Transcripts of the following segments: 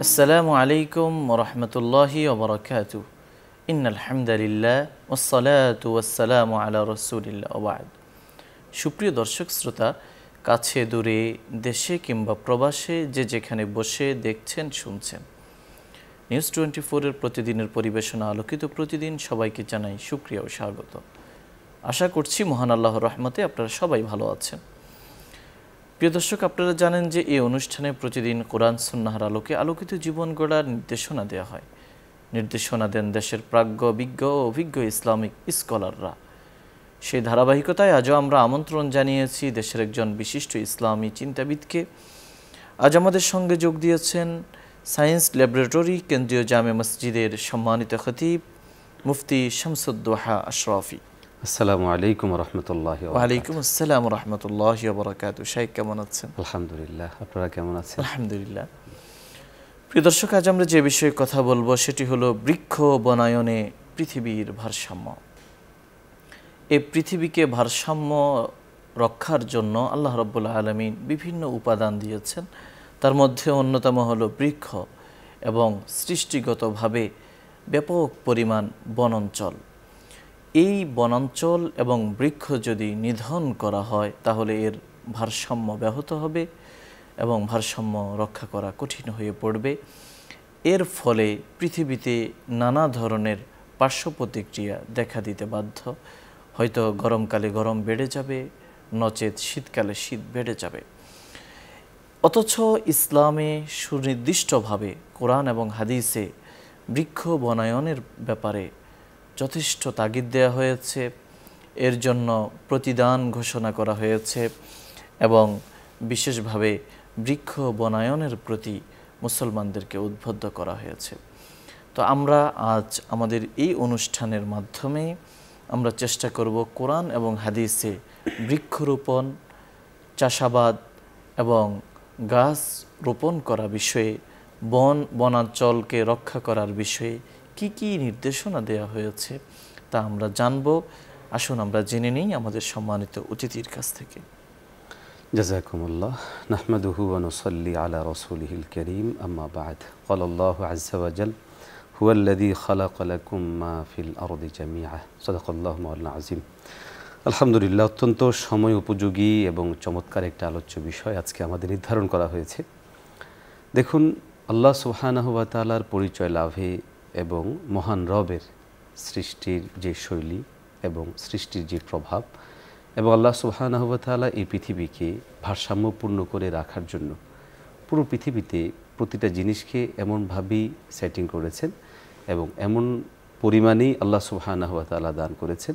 আসসালামু আলাইকুম ওয়া রাহমাতুল্লাহি ওয়া বারাকাতুহু। ইন্নাল হামদালিল্লাহ ওয়াসসালাতু ওয়াসসালামু আলা রাসূলিল্লাহ ওয়া বা'দ। সুপ্রিয় দর্শক শ্রোতা, কাছে দূরে, দেশে কিংবা প্রবাসে যে যেখানে বসে দেখছেন শুনছেন, নিউজ 24 এর প্রতিদিনের পরিবেশনা আলোকিত প্রতিদিন সবাইকে জানাই শুকরিয়া ও স্বাগত। আশা করছি মহান আল্লাহর রহমতে আপনারা সবাই ভালো আছেন। প্রিয় দর্শক, আপনারা জানেন যে এই অনুষ্ঠানে প্রতিদিন কোরআন সুন্নাহর আলোকে আলোকিত জীবন গড়ার নির্দেশনা দেওয়া হয়। নির্দেশনা দেন দেশের প্রাজ্ঞ, বিজ্ঞ ও অভিজ্ঞ ইসলামিক স্কলাররা। সেই ধারাবাহিকতায় আজও আমরা আমন্ত্রণ জানিয়েছি দেশের একজন বিশিষ্ট ইসলামী চিন্তাবিদকে। আজ আমাদের সঙ্গে যোগ দিয়েছেন সায়েন্স ল্যাবরেটরি কেন্দ্রীয় জামে মসজিদের সম্মানিত খতিব মুফতি শামসুদ্দোহা আশরাফি। আসসালামু আলাইকুম রহমতুল্লাহি। ওয়ালাইকুম আসসালাম রহমতুল্লাহি ওয়া বারাকাতুহু। শাইখ কেমন আছেন? আলহামদুলিল্লাহ, আপনারা কেমন আছেন? আলহামদুলিল্লাহ। প্রিয় দর্শক, আজ আমরা যে বিষয়ে কথা বলবো সেটি হলো বৃক্ষ বনায়নে পৃথিবীর ভারসাম্য। এই পৃথিবীকে ভারসাম্য রক্ষার জন্য আল্লাহ রাব্বুল আলামিন বিভিন্ন উপাদান দিয়েছেন। তার মধ্যে অন্যতম হলো বৃক্ষ এবং সৃষ্টিগতভাবে ব্যাপক পরিমাণ বনাঞ্চল। এই বনাঞ্চল এবং বৃক্ষ যদি নিধন করা হয় তাহলে এর ভারসাম্য ব্যাহত হবে এবং ভারসাম্য রক্ষা করা কঠিন হয়ে পড়বে। এর ফলে পৃথিবীতে নানা ধরনের পার্শ্ব প্রতিক্রিয়া দেখা দিতে বাধ্য। হয়তো গরমকালে গরম বেড়ে যাবে, নচেত শীতকালে শীত বেড়ে যাবে। অথচ ইসলামে সুনির্দিষ্টভাবে কোরআন এবং হাদিসে বৃক্ষ বনায়নের ব্যাপারে যথেষ্ট তাগিদ দেওয়া হয়েছে। এর জন্য প্রতিদান ঘোষণা করা হয়েছে এবং বিশেষভাবে বৃক্ষ বনায়নের প্রতি মুসলমানদেরকে উদ্বুদ্ধ করা হয়েছে। তো আমরা আজ আমাদের এই অনুষ্ঠানের মাধ্যমে আমরা চেষ্টা করব কোরআন এবং হাদিসে বৃক্ষরোপণ, চাষাবাদ এবং গাছ রোপণ করা বিষয়ে, বনাঞ্চলকে রক্ষা করার বিষয়ে কি কি নির্দেশনা দেওয়া হয়েছে তা আমরা জানব। আসুন আমরা জেনে নিই আমাদের সম্মানিত অতিথির কাছ থেকে। জাযাকুমুল্লাহ, নাহমাদুহু ওয়া নুসাল্লি আলা রাসূলিহিল কারীম, আম্মা বা'দ। ক্বালা আল্লাহু আযজা ওয়া জাল হুয়াল্লাযী খালাকা লাকুম মা ফিল আরদি জামিআ। সাদাকাল্লাহু মাওলানা আযীম। আলহামদুলিল্লাহ, অত্যন্ত সময় উপযোগী এবং চমৎকার একটা আলোচ্য বিষয় আজকে আমাদের নির্ধারণ করা হয়েছে। দেখুন, আল্লাহ সুবহানাহু ওয়া তাআলার পরিচয় লাভে এবং মহান রবের সৃষ্টির যে শৈলী এবং সৃষ্টির যে প্রভাব এবং আল্লাহ সুবহানাহু ওয়া তাআলা এই পৃথিবীকে ভারসাম্যপূর্ণ করে রাখার জন্য পুরো পৃথিবীতে প্রতিটা জিনিসকে এমনভাবেই সেটিং করেছেন এবং এমন পরিমাণেই আল্লাহ সুবহানাহু ওয়া তাআলা দান করেছেন,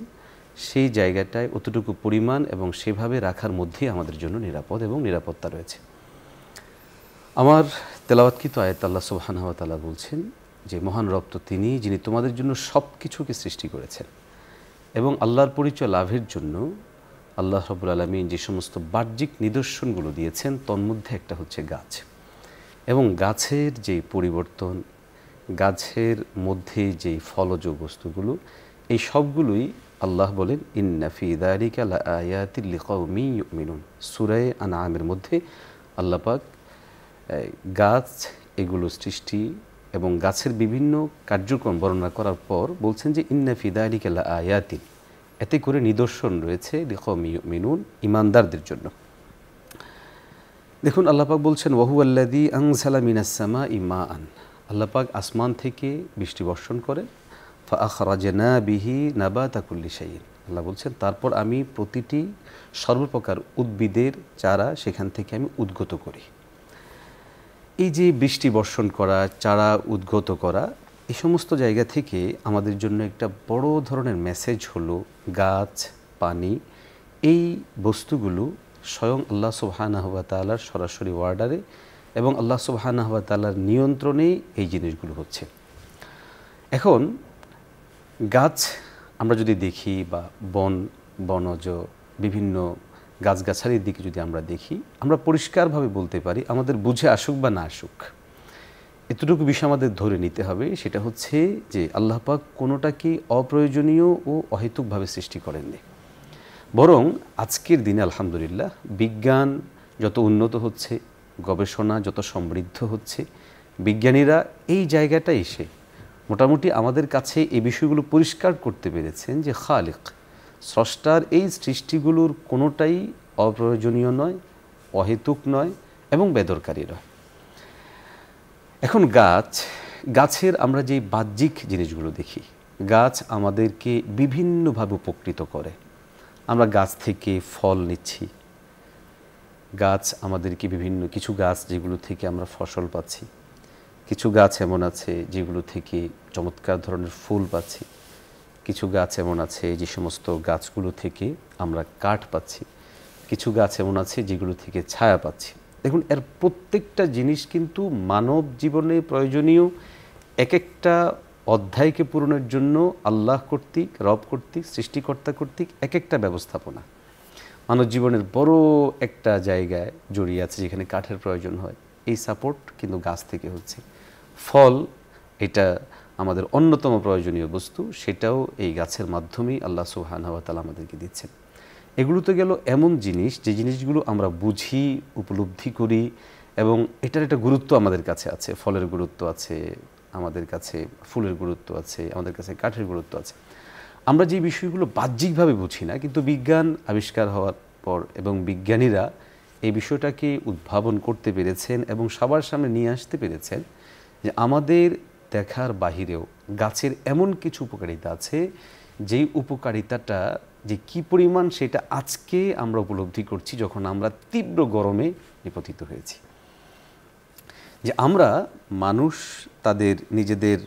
সেই জায়গাটায় অতটুকু পরিমাণ এবং সেভাবে রাখার মধ্যেই আমাদের জন্য নিরাপদ এবং নিরাপত্তা রয়েছে। আমার তেলাওয়াতকৃত আয়াত আল্লাহ সুবহানাহু ওয়া তাআলা বলছেন যে মহান রব তো তিনি, যিনি তোমাদের জন্য সব কিছুকে সৃষ্টি করেছেন এবং আল্লাহর পরিচয় লাভের জন্য আল্লাহ রাব্বুল আলামিন যে সমস্ত বাহ্যিক নিদর্শনগুলো দিয়েছেন তন্মধ্যে একটা হচ্ছে গাছ। এবং গাছের যে পরিবর্তন, গাছের মধ্যে যেই ফলজ বস্তুগুলো, এই সবগুলোই আল্লাহ বলেন ইন্না ফি যালিকা লাআয়াতিল লিকাওমিন ইউমিনুন। সূরা আনআমের মধ্যে আল্লাহ পাক গাছ এগুলো সৃষ্টি এবং গাছের বিভিন্ন কার্যক্রম বর্ণনা করার পর বলছেন যে ইন্না ফি যালিকা লাআয়াতিন, এতে করে নিদর্শন রয়েছে লিকাওমিন ইউমিনুন, ঈমানদারদের জন্য। দেখুন, আল্লাহ পাক বলছেন ওয়াহুয়াল্লাযী আনজালা মিনাস সামাই মাআন, আল্লাহ পাক আসমান থেকে বৃষ্টি বর্ষণ করেন। ফাআখরাজনা বিহি নাবাতা কুল্লি শাইইন, আল্লাহ বলছেন তারপর আমি প্রতিটি সর্বপ্রকার উদ্ভিদের চারা সেখান থেকে আমি উদ্গত করি। এই যে বৃষ্টি বর্ষণ করা, চারা উদ্গত করা, এই সমস্ত জায়গা থেকে আমাদের জন্য একটা বড় ধরনের মেসেজ হলো গাছ, পানি, এই বস্তুগুলো স্বয়ং আল্লাহ সুবহানাহু ওয়া তাআলার সরাসরি অর্ডারে এবং আল্লাহ সুবহানাহু ওয়া তাআলার নিয়ন্ত্রণেই এই জিনিসগুলো হচ্ছে। এখন গাছ আমরা যদি দেখি বা বনজ বিভিন্ন গাছগাছালির দিকে যদি আমরা দেখি, আমরা পরিষ্কারভাবে বলতে পারি, আমাদের বুঝে আসুক বা না আসুক, এতটুকু বিষয় আমাদের ধরে নিতে হবে, সেটা হচ্ছে যে আল্লাহ পাক কোনোটাকে অপ্রয়োজনীয় ও অহেতুকভাবে সৃষ্টি করেননি। বরং আজকের দিনে আলহামদুলিল্লাহ বিজ্ঞান যত উন্নত হচ্ছে, গবেষণা যত সমৃদ্ধ হচ্ছে, বিজ্ঞানীরা এই জায়গাটা এসে মোটামুটি আমাদের কাছে এই বিষয়গুলো পরিষ্কার করতে পেরেছেন যে খালিক স্রষ্টার এই সৃষ্টিগুলোর কোনোটাই অপ্রয়োজনীয় নয়, অহেতুক নয় এবং বেদরকারী নয়। এখন গাছের আমরা যে বাহ্যিক জিনিসগুলো দেখি, গাছ আমাদেরকে বিভিন্নভাবে উপকৃত করে। আমরা গাছ থেকে ফল নিচ্ছি, গাছ আমাদেরকে কিছু গাছ যেগুলো থেকে আমরা ফসল পাচ্ছি, কিছু গাছ এমন আছে যেগুলো থেকে চমৎকার ধরনের ফুল পাচ্ছি, কিছু গাছ এমন আছে যে সমস্ত গাছগুলো থেকে আমরা কাঠ পাচ্ছি, কিছু গাছ এমন আছে যেগুলো থেকে ছায়া পাচ্ছি। দেখুন, এর প্রত্যেকটা জিনিস কিন্তু মানব জীবনে প্রয়োজনীয় এক একটা অধ্যায়কে পূরণের জন্য আল্লাহ কর্তৃক, রব কর্তৃক, সৃষ্টিকর্তা কর্তৃক এক একটা ব্যবস্থাপনা মানব জীবনের বড় একটা জায়গায় জড়িয়ে আছে যেখানে কাঠের প্রয়োজন হয়। এই সাপোর্ট কিন্তু গাছ থেকে হচ্ছে। ফল, এটা আমাদের অন্যতম প্রয়োজনীয় বস্তু, সেটাও এই গাছের মাধ্যমেই আল্লাহ সুবহানাহু ওয়া তাআলা আমাদেরকে দিচ্ছেন। এগুলো তো গেল এমন জিনিস যে জিনিসগুলো আমরা বুঝি, উপলব্ধি করি এবং এটার একটা গুরুত্ব আমাদের কাছে আছে। ফলের গুরুত্ব আছে আমাদের কাছে, ফুলের গুরুত্ব আছে আমাদের কাছে, কাঠের গুরুত্ব আছে। আমরা যে বিষয়গুলো বাহ্যিকভাবে বুঝি না, কিন্তু বিজ্ঞান আবিষ্কার হওয়ার পর এবং বিজ্ঞানীরা এই বিষয়টাকে উদ্ভাবন করতে পেরেছেন এবং সবার সামনে নিয়ে আসতে পেরেছেন যে আমাদের দেখার বাহিরেও গাছের এমন কিছু উপকারিতা আছে, যেই উপকারিতাটা যে কি পরিমাণ সেটা আজকে আমরা উপলব্ধি করছি যখন আমরা তীব্র গরমে নিপতিত হয়েছি। যে আমরা মানুষ তাদের নিজেদের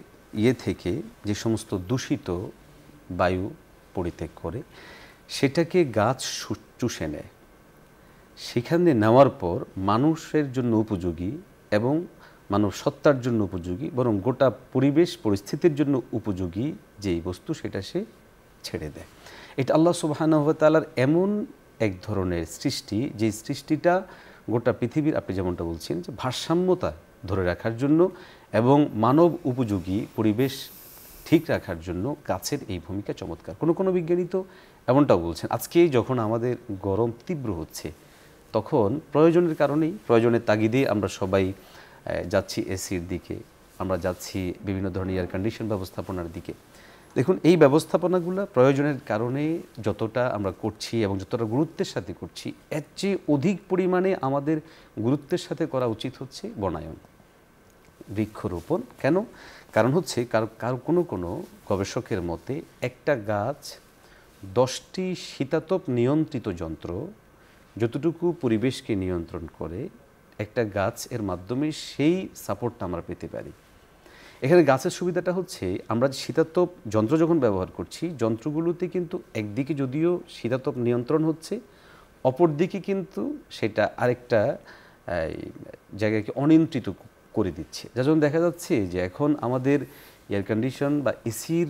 থেকে যে সমস্ত দূষিত বায়ু পরিত্যাগ করে সেটাকে গাছ চুষে নেয়, সেখানে নেওয়ার পর মানুষের জন্য উপযোগী এবং মানব সত্তার জন্য উপযোগী, বরং গোটা পরিবেশ পরিস্থিতির জন্য উপযোগী যেই বস্তু সেটা সে ছেড়ে দেয়। এটা আল্লাহ সুবহানাহু ওয়া তাআলার এমন এক ধরনের সৃষ্টি, যে সৃষ্টিটা গোটা পৃথিবীর, আপনি যেমনটা বলছেন, যে ভারসাম্যতা ধরে রাখার জন্য এবং মানব উপযোগী পরিবেশ ঠিক রাখার জন্য গাছের এই ভূমিকা চমৎকার। কোনো বিজ্ঞানী তো এমনটাও বলছেন, আজকে যখন আমাদের গরম তীব্র হচ্ছে তখন প্রয়োজনের কারণেই, প্রয়োজনের তাগিদে আমরা সবাই যাচ্ছি এসির দিকে, আমরা যাচ্ছি বিভিন্ন ধরনের এয়ার কন্ডিশন ব্যবস্থাপনার দিকে। দেখুন, এই ব্যবস্থাপনাগুলো প্রয়োজনের কারণে যতটা আমরা করছি এবং যতটা গুরুত্বের সাথে করছি, এর চেয়ে অধিক পরিমাণে আমাদের গুরুত্বের সাথে করা উচিত হচ্ছে বনায়ন, বৃক্ষরোপণ। কেন? কারণ হচ্ছে কোনো গবেষকের মতে একটা গাছ 10টি শীতাতপ নিয়ন্ত্রিত যন্ত্র যতটুকু পরিবেশকে নিয়ন্ত্রণ করে, একটা গাছ এর মাধ্যমে সেই সাপোর্টটা আমরা পেতে পারি। এখানে গাছের সুবিধাটা হচ্ছে, আমরা শীতাতপ যন্ত্র যখন ব্যবহার করছি, যন্ত্রগুলোতে কিন্তু একদিকে যদিও শীতাতপ নিয়ন্ত্রণ হচ্ছে, অপর দিকে কিন্তু সেটা আরেকটা জায়গাকে অনিয়ন্ত্রিত করে দিচ্ছে। যার জন্য দেখা যাচ্ছে যে এখন আমাদের এয়ার কন্ডিশন বা এসির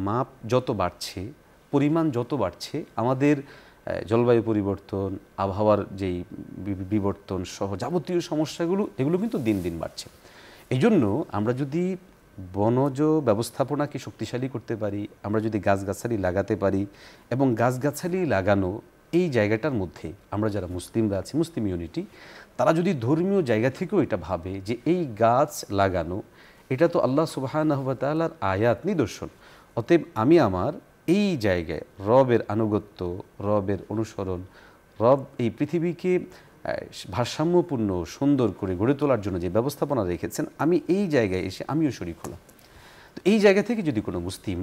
মাপ যত বাড়ছে, পরিমাণ যত বাড়ছে, আমাদের জলবায়ু পরিবর্তন, আবহাওয়ার যেই বিবর্তন সহ যাবতীয় সমস্যাগুলো, এগুলো কিন্তু দিন দিন বাড়ছে। এই জন্য আমরা যদি বনজ ব্যবস্থাপনাকে শক্তিশালী করতে পারি, আমরা যদি গাছগাছালি লাগাতে পারি এবং গাছগাছালি লাগানো এই জায়গাটার মধ্যে আমরা যারা মুসলিমরা আছি, মুসলিম ইউনিটি, তারা যদি ধর্মীয় জায়গা থেকেও এটা ভাবে যে এই গাছ লাগানো এটা তো আল্লাহ সুবহানাহু ওয়া তাআলার আয়াত, নিদর্শন, অতএব আমি আমার এই জায়গায় রবের আনুগত্য, রবের অনুসরণ, রব এই পৃথিবীকে ভারসাম্যপূর্ণ সুন্দর করে গড়ে তোলার জন্য যে ব্যবস্থাপনা রেখেছেন, আমি এই জায়গায় এসে আমিও শরীক হলাম। তো এই জায়গা থেকে যদি কোনো মুসলিম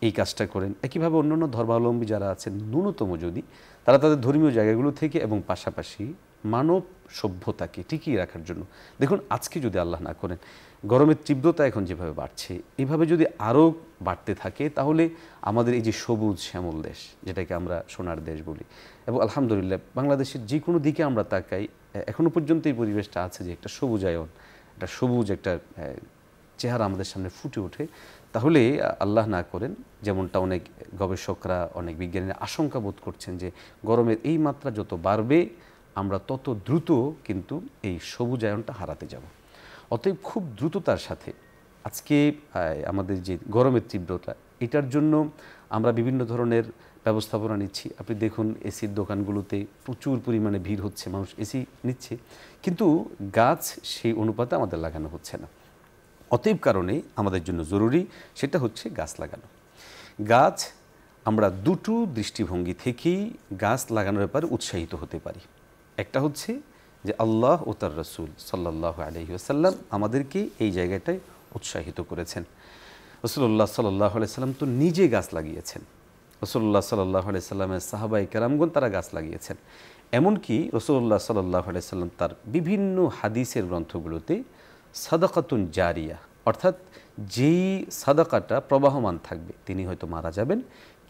এই কাজটা করেন, একইভাবে অন্যান্য ধর্মাবলম্বী যারা আছেন, ন্যূনতম যদি তারা তাদের ধর্মীয় জায়গাগুলো থেকে এবং পাশাপাশি মানব সভ্যতাকে টিকিয়ে রাখার জন্য, দেখুন আজকে যদি আল্লাহ না করেন গরমের তীব্রতা এখন যেভাবে বাড়ছে, এভাবে যদি আরও বাড়তে থাকে, তাহলে আমাদের এই যে সবুজ শ্যামল দেশ, যেটাকে আমরা সোনার দেশ বলি, এবং আলহামদুলিল্লাহ বাংলাদেশের যে কোনো দিকে আমরা তাকাই, এখনও পর্যন্ত এই পরিবেশটা আছে যে একটা সবুজায়ন, একটা সবুজ একটা চেহারা আমাদের সামনে ফুটে ওঠে। তাহলে আল্লাহ না করেন, যেমনটা অনেক গবেষকরা, অনেক বিজ্ঞানীরা আশঙ্কা বোধ করছেন যে গরমের এই মাত্রা যত বাড়বে, আমরা তত দ্রুত কিন্তু এই সবুজায়নটা হারাতে যাব। অতএব খুব দ্রুততার সাথে আজকে আমাদের যে গরমের তীব্রতা, এটার জন্য আমরা বিভিন্ন ধরনের ব্যবস্থাপনা নিচ্ছি। আপনি দেখুন এসির দোকানগুলোতে প্রচুর পরিমাণে ভিড় হচ্ছে, মানুষ এসি নিচ্ছে, কিন্তু গাছ সেই অনুপাতে আমাদের লাগানো হচ্ছে না। অতএব কারণে আমাদের জন্য জরুরি সেটা হচ্ছে গাছ লাগানো। গাছ আমরা দুটো দৃষ্টিভঙ্গি থেকেই গাছ লাগানোর ব্যাপারে উৎসাহিত হতে পারি। একটা হচ্ছে যে আল্লাহ ও তার রাসূল সাল্লাল্লাহু আলাইহি ওয়াসাল্লাম আমাদেরকে এই জায়গাটায় উৎসাহিত করেছেন। রাসূলুল্লাহ সাল্লাল্লাহু আলাইহি সাল্লাম তো নিজে গাছ লাগিয়েছেন, রাসূলুল্লাহ সাল্লাল্লাহু আলাইহি সাল্লামের সাহাবায়ে কেরামগণ তারা গাছ লাগিয়েছেন। এমনকি রাসূলুল্লাহ সাল্লাল্লাহু আলাইহি সাল্লাম তার বিভিন্ন হাদিসের গ্রন্থগুলোতে সাদাকাতুন জারিয়া, অর্থাৎ যেই সাদাকাটা প্রবাহমান থাকবে, তিনি হয়তো মারা যাবেন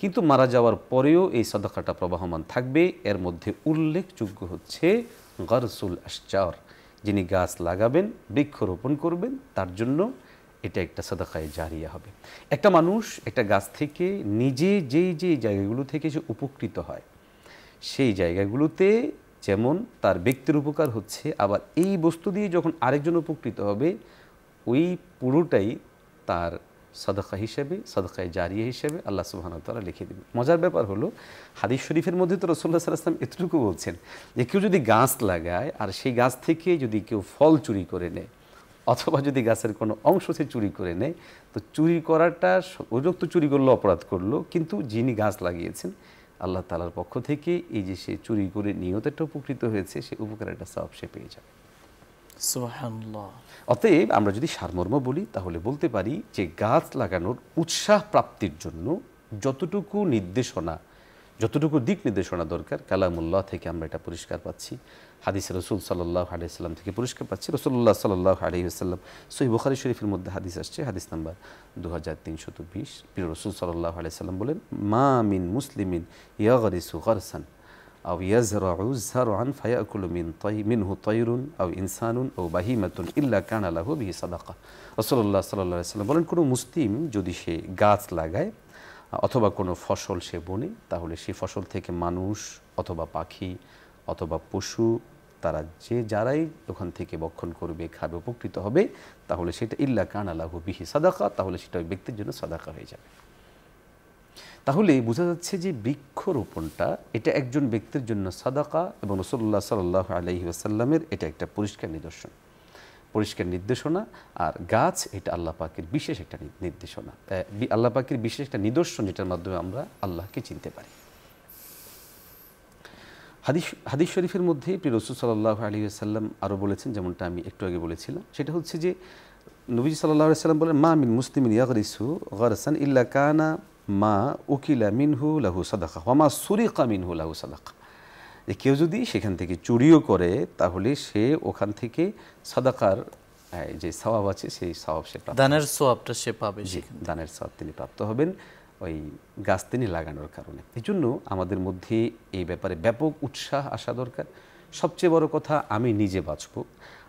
কিন্তু মারা যাওয়ার পরেও এই সাদাকাটা প্রবাহমান থাকবে, এর মধ্যে উল্লেখযোগ্য হচ্ছে গারসুল আশজার, যিনি গাছ লাগাবেন, বৃক্ষরোপণ করবেন, তার জন্য এটা একটা সাদাকায়ে জারিয়া হবে। একটা মানুষ একটা গাছ থেকে নিজে যেই যেই জায়গাগুলো থেকে সে উপকৃত হয়, সেই জায়গাগুলোতে যেমন তার ব্যক্তির উপকার হচ্ছে, আবার এই বস্তু দিয়ে যখন আরেকজন উপকৃত হবে ওই পুরোটাই তার সাদাকা হিসেবে, সাদাকায়ে জারিয়া হিসেবে আল্লাহ সুবহানাহু ওয়া তাআলা লিখে দেবেন। মজার ব্যাপার হলো হাদিস শরীফের মধ্যে তো রাসূলুল্লাহ সাল্লাল্লাহু আলাইহি ওয়াসাল্লাম এতটুকু বলছেন যে কেউ যদি গাছ লাগায় আর সেই গাছ থেকে যদি কেউ ফল চুরি করে নেয় অথবা যদি গাছের কোনো অংশ সে চুরি করে নেয়, তো চুরি করাটা উপযুক্ত, চুরি করলো অপরাধ করলো, কিন্তু যিনি গাছ লাগিয়েছেন আল্লাহ তাআলার পক্ষ থেকে এই যে সে চুরি করে নিয়তটা উপকৃত হয়েছে, সে উপকারের একটা সওয়াব সে পেয়ে যাবে। সুবহানাল্লাহ। অতএব আমরা যদি সারমর্ম বলি তাহলে বলতে পারি যে গাছ লাগানোর উৎসাহ প্রাপ্তির জন্য যতটুকু নির্দেশনা, যতটুকু দিক নির্দেশনা দরকার কালামুল্লাহ থেকে আমরা এটা পরিষ্কার পাচ্ছি, হাদিসে রাসূল সাল্লাল্লাহু আলাইহি ওয়াসাল্লাম থেকে পরিষ্কার পাচ্ছি। রাসূলুল্লাহ সাল্লাল্লাহু আলাইহি ওয়াসাল্লাম সহিহ বুখারী শরীফের মধ্যে হাদিস আসছে, হাদিস নাম্বার 2320, প্রিয় রাসূল সাল্লাল্লাহু আলাইহি ওয়াসাল্লাম বলেন, মা মিন মুসলিমিন ইয়াগরিসু গারসান আও ইয়াজরাউ যারআন ফায়াকুলু মিনহু তায়রুন আও ইনসানুন আও বাহিমাতুন ইল্লা কানা লাহু বিহি সাদাকা। রাসূলুল্লাহ সাল্লাল্লাহু আলাইহি ওয়াসাল্লাম বলেন, কোনো মুসলিম যদি সে গাছ লাগায় অথবা কোনো ফসল সে বনে, তাহলে সেই ফসল থেকে মানুষ অথবা পাখি অথবা পশু তারা যারাই ওখান থেকে ভক্ষণ করবে, খাবে, উপকৃত হবে, তাহলে সেটা ইল্লা কানা লাহু বিহি সাদাকা, তাহলে সেটা ওই ব্যক্তির জন্য সাদাকা হয়ে যাবে। তাহলে বোঝা যাচ্ছে যে বৃক্ষরোপণটা এটা একজন ব্যক্তির জন্য সাদাকা, এবং রাসূলুল্লাহ সাল্লাল্লাহু আলাইহি ওয়াসাল্লামের এটা একটা পরিষ্কার নিদর্শন, পরিষ্কার নির্দেশনা। আর গাছ এটা আল্লাহ পাকের বিশেষ একটা নির্দেশনা, আল্লাহ পাকের বিশেষ একটা নিদর্শন, যেটার মাধ্যমে আমরা আল্লাহকে চিনতে পারি। হাদিস শরীফের মধ্যে প্রিয় রাসূল সাল্লাল্লাহু আলাইহি ওয়াসাল্লাম আরও বলেছেন, যেমনটা আমি একটু আগে বলেছিলাম, সেটা হচ্ছে যে নবী সাল্লাল্লাহু আলাইহি ওয়াসাল্লাম বলেন, মা মিন মুসলিমিন ইয়াগরিসু গারসান ইল্লা কানা মা উকিলা মিনহু লাহু সাদাকা ওয়া মা সুরিকা মিনহু লাহু সাদাকা। যে কেউ যদি সেখান থেকে চুরিও করে তাহলে সে ওখান থেকে সাদাকার যে সওয়াব আছে সেই সওয়াব সে পাবে, দানের সওয়াবটা সে পাবে, দানের সওয়াব তিনি প্রাপ্ত হবেন ওই গাছ তিনি লাগানোর কারণে। এই জন্য আমাদের মধ্যে এই ব্যাপারে ব্যাপক উৎসাহ আসা দরকার। সবচেয়ে বড় কথা, আমি নিজে বাঁচব।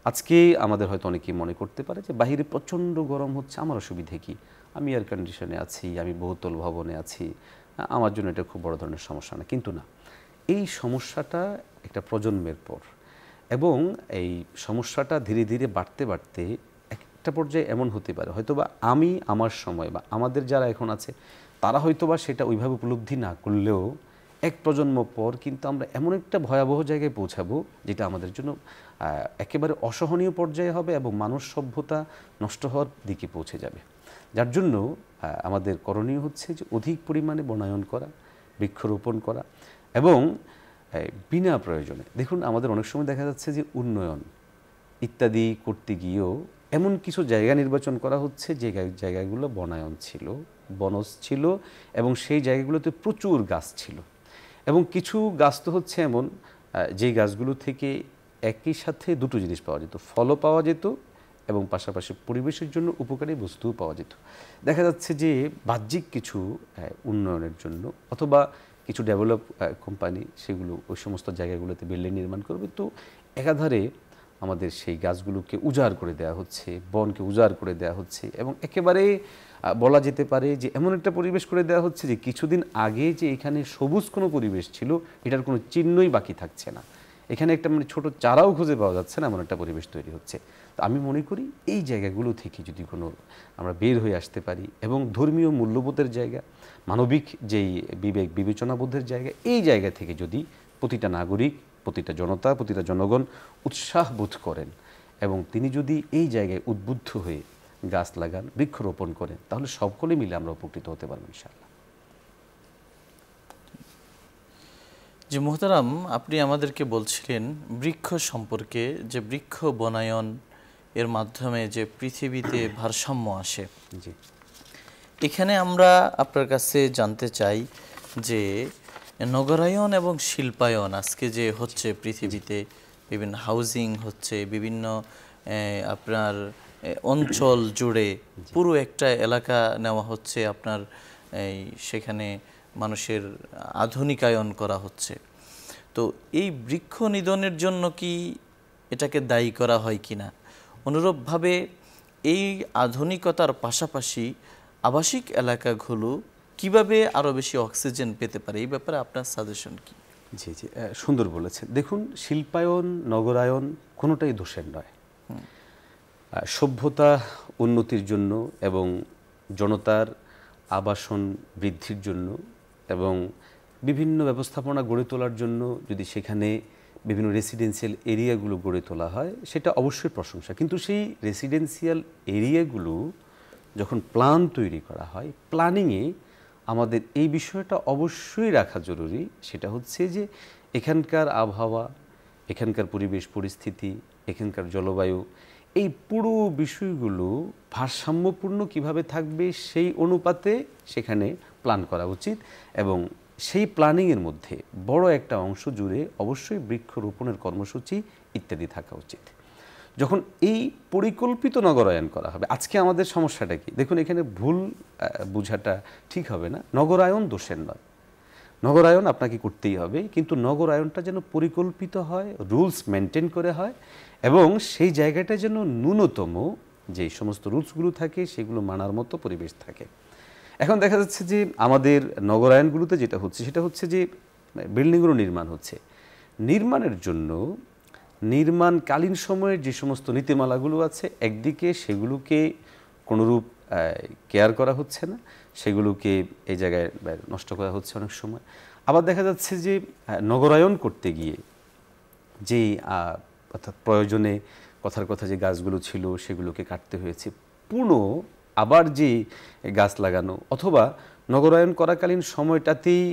আজকে আমাদের হয়তো অনেকেই মনে করতে পারে যে বাহিরে প্রচণ্ড গরম হচ্ছে, আমার অসুবিধে কি, আমি এয়ার কন্ডিশনে আছি, আমি বহুতল ভবনে আছি, আমার জন্য এটা খুব বড় ধরনের সমস্যা না। কিন্তু না, এই সমস্যাটা একটা প্রজন্মের পর, এবং এই সমস্যাটা ধীরে ধীরে বাড়তে বাড়তে একটা পর্যায়ে এমন হতে পারে হয়তোবা আমি আমার সময় বা আমাদের যারা এখন আছে তারা হয়তোবা সেটা ওইভাবে উপলব্ধি না করলেও এক প্রজন্ম পর কিন্তু আমরা এমন একটা ভয়াবহ জায়গায় পৌঁছাবো যেটা আমাদের জন্য একেবারে অসহনীয় পর্যায়ে হবে এবং মানব সভ্যতা নষ্ট হওয়ার দিকে পৌঁছে যাবে। যার জন্য আমাদের করণীয় হচ্ছে যে অধিক পরিমাণে বনায়ন করা, বৃক্ষরোপণ করা, এবং বিনা প্রয়োজনে, দেখুন আমাদের অনেক সময় দেখা যাচ্ছে যে উন্নয়ন ইত্যাদি করতে গিয়েও এমন কিছু জায়গা নির্বাচন করা হচ্ছে যে জায়গাগুলো বনায়ন ছিল, বনজ ছিল, এবং সেই জায়গাগুলোতে প্রচুর গাছ ছিল, এবং কিছু গাছ তো হচ্ছে এমন যেই গাছগুলো থেকে একই সাথে দুটো জিনিস পাওয়া যেত, ফলও পাওয়া যেত এবং পাশাপাশি পরিবেশের জন্য উপকারী বস্তুও পাওয়া যেত। দেখা যাচ্ছে যে বাহ্যিক কিছু উন্নয়নের জন্য অথবা কিছু ডেভেলপ কোম্পানি সেগুলো ওই সমস্ত জায়গাগুলোতে বিল্ডিং নির্মাণ করবে, তো একাধারে আমাদের সেই গাছগুলোকে উজাড় করে দেওয়া হচ্ছে, বনকে উজাড় করে দেওয়া হচ্ছে, এবং একেবারে বলা যেতে পারে যে এমন একটা পরিবেশ করে দেওয়া হচ্ছে যে কিছুদিন আগে যে এখানে সবুজ কোনো পরিবেশ ছিল এটার কোনো চিহ্নই বাকি থাকছে না, এখানে একটা মানে ছোটো চারাও খুঁজে পাওয়া যাচ্ছে না, এমন একটা পরিবেশ তৈরি হচ্ছে। তো আমি মনে করি এই জায়গাগুলো থেকে যদি কোনো আমরা বের হয়ে আসতে পারি এবং ধর্মীয় মূল্যবোধের জায়গা, মানবিক যেই বিবেক বিবেচনাবোধের জায়গা, এই জায়গা থেকে যদি প্রতিটা নাগরিক, প্রতিটা জনতা, প্রতিটা জনগণ উৎসাহ বোধ করেন এবং তিনি যদি এই জায়গায় উদ্বুদ্ধ হয়ে গাছ লাগান, বৃক্ষরোপণ করেন, তাহলে সকলে মিলে আমরা উপকৃত হতে পারবো ইনশাআল্লাহ। যে মোহতারাম, আপনি আমাদেরকে বলছিলেন বৃক্ষ সম্পর্কে, যে বৃক্ষ বনায়ন এর মাধ্যমে যে পৃথিবীতে ভারসাম্য আসে। জি, এখানে আমরা আপনার কাছে জানতে চাই যে নগরায়ন এবং শিল্পায়ন আজকে যে হচ্ছে পৃথিবীতে, বিভিন্ন হাউজিং হচ্ছে, বিভিন্ন আপনার অঞ্চল জুড়ে পুরো একটা এলাকা নেওয়া হচ্ছে, আপনার সেখানে মানুষের আধুনিকায়ন করা হচ্ছে। তো এই বৃক্ষ নিধনের জন্য কি এটাকে দায়ী করা হয় কিনা? অনুরূপভাবে এই আধুনিকতার পাশাপাশি আবাসিক এলাকাগুলো কিভাবে আরও বেশি অক্সিজেন পেতে পারে, এই ব্যাপারে আপনার সাজেশন কি? জি জি, সুন্দর বলেছেন। দেখুন, শিল্পায়ন, নগরায়ন কোনোটাই দোষের নয়। সভ্যতা উন্নতির জন্য এবং জনতার আবাসন বৃদ্ধির জন্য এবং বিভিন্ন ব্যবস্থাপনা গড়ে তোলার জন্য যদি সেখানে বিভিন্ন রেসিডেন্সিয়াল এরিয়াগুলো গড়ে তোলা হয়, সেটা অবশ্যই প্রশংসা। কিন্তু সেই রেসিডেন্সিয়াল এরিয়াগুলো যখন প্ল্যান তৈরি করা হয়, প্ল্যানিংয়ে আমাদের এই বিষয়টা অবশ্যই রাখা জরুরি। সেটা হচ্ছে যে এখানকার আবহাওয়া, এখানকার পরিবেশ পরিস্থিতি, এখানকার জলবায়ু, এই পুরো বিষয়গুলো ভারসাম্যপূর্ণ কিভাবে থাকবে সেই অনুপাতে সেখানে প্ল্যান করা উচিত এবং সেই প্ল্যানিংয়ের মধ্যে বড় একটা অংশ জুড়ে অবশ্যই বৃক্ষরোপণের কর্মসূচি ইত্যাদি থাকা উচিত। যখন এই পরিকল্পিত নগরায়ন করা হবে, আজকে আমাদের সমস্যাটা কি? দেখুন, এখানে ভুল বোঝাটা ঠিক হবে না। নগরায়ন দোষের নয়, নগরায়ন আপনাকে করতেই হবে, কিন্তু নগরায়নটা যেন পরিকল্পিত হয়, রুলস মেনটেন করে হয় এবং সেই জায়গাটা যেন ন্যূনতম যে সমস্ত রুলসগুলো থাকে সেগুলো মানার মতো পরিবেশ থাকে। এখন দেখা যাচ্ছে যে আমাদের নগরায়নগুলোতে যেটা হচ্ছে সেটা হচ্ছে যে বিল্ডিংগুলো নির্মাণ হচ্ছে, নির্মাণের জন্য নির্মাণকালীন সময়ের যে সমস্ত নীতিমালাগুলো আছে, একদিকে সেগুলোকে কোনোরূপ কেয়ার করা হচ্ছে না, সেগুলোকে এই জায়গায় নষ্ট করা হচ্ছে অনেক সময়। আবার দেখা যাচ্ছে যে নগরায়ন করতে গিয়ে যে অর্থাৎ প্রয়োজনে কথার কথা যে গাছগুলো ছিল সেগুলোকে কাটতে হয়েছে, আবার যে গাছ লাগানো, অথবা নগরায়ন করাকালীন সময়টাতেই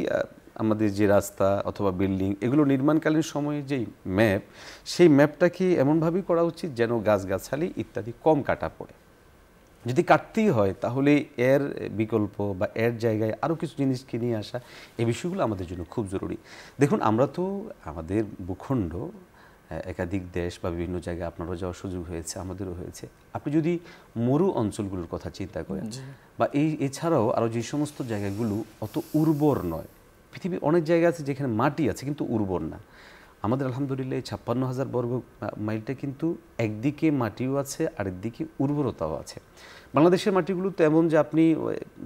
আমাদের যে রাস্তা অথবা বিল্ডিং এগুলো নির্মাণকালীন সময়ে যেই ম্যাপ, সেই ম্যাপটাকে এমনভাবেই করা উচিত যেন গাছগাছালি ইত্যাদি কম কাটা পড়ে। যদি কাটতেই হয় তাহলে এর বিকল্প বা এর জায়গায় আরও কিছু জিনিসকে নিয়ে আসা, এই বিষয়গুলো আমাদের জন্য খুব জরুরি। দেখুন, আমরা তো আমাদের ভূখণ্ড একাধিক দেশ বা বিভিন্ন জায়গায় আপনারও যাওয়ার সুযোগ হয়েছে, আমাদেরও হয়েছে। আপনি যদি মরু অঞ্চলগুলোর কথা চিন্তা করেন বা এছাড়াও আরও যে সমস্ত জায়গাগুলো অত উর্বর নয়, পৃথিবীর অনেক জায়গা আছে যেখানে মাটি আছে কিন্তু উর্বর না। আমাদের আলহামদুলিল্লাহ এই 56,000 বর্গ মাইলটা কিন্তু একদিকে মাটিও আছে, আরেকদিকে উর্বরতাও আছে। বাংলাদেশের মাটিগুলো তো এমন যে আপনি